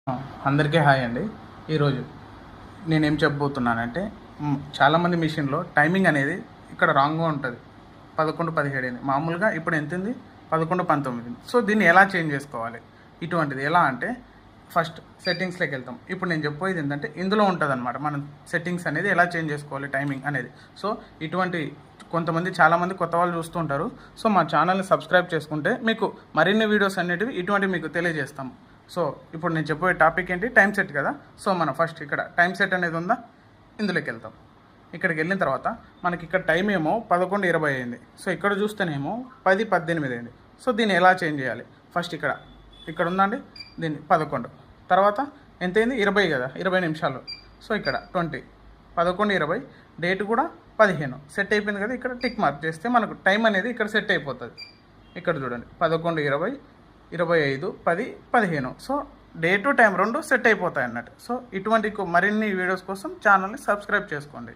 ఆ! అందరికీ హాయ్ అండి. ఈరోజు నేనేం చెప్పబోతున్నానంటే చాలామంది మిషన్‌లో టైమింగ్ అనేది ఇక్కడ రాంగ్‌గా ఉంటది. 11, 17 అని. మామూలుగా ఇప్పుడు ఎంతుంది? 11, 19. సో, దీన్ని ఎలా చేంజ్ చేసుకోవాలి? ఇటువంటిది ఎలా అంటే ఫస్ట్ సెట్టింగ్స్‌లోకెళ్తాం. ఇప్పుడు నేను చెప్పబోయేది ఏంటంటే ఇందులో ఉంటదనమాట. మనం సెట్టింగ్స్ అనేది ఎలా చేంజ్ చేసుకోవాలి టైమింగ్ అనేది. సో, ఇటువంటి చాలామంది కొత్త వాళ్ళు చూస్తూ ఉంటారు. సో, మా ఛానల్‌ని సబ్స్క్రైబ్ చేసుకుంటే మీకు మరిన్ని వీడియోస్ అనేటివి ఇటువంటివి మీకు తెలియజేస్తాం. సో, ఇప్పుడు నేను చెప్పబోయే టాపిక్ ఏంటి? టైం సెట్ కదా! సో, మనం ఫస్ట్ ఇక్కడ టైం సెట్ అనేది ఉందా? ఇందులోకెళ్తాం. ఇక్కడికెళ్ళిన తర్వాత మనకి ఇక్కడ టైం ఏమో 11:20 అయింది. సో, ఇక్కడ చూస్తేనేమో 10:18 అయింది. సో, దీన్ని ఎలా చేంజ్ చేయాలి? ఫస్ట్ ఇక్కడ ఉందండి. దీన్ని 11 తర్వాత ఎంతయింది? 20 కదా! 20 నిమిషాలు. సో, ఇక్కడ 20 11:20 డేట్ కూడా 15 సెట్ అయిపోయింది కదా! ఇక్కడ టిక్ మార్క్ చేస్తే మనకు టైం అనేది ఇక్కడ సెట్ అయిపోతుంది. ఇక్కడ చూడండి 11:20 25 10 15. సో, డేటు టైం 2 సెట్ అయిపోతాయి అన్నట్టు. సో, ఇటువంటి మరిన్ని వీడియోస్ కోసం ఛానల్ని సబ్స్క్రైబ్ చేసుకోండి.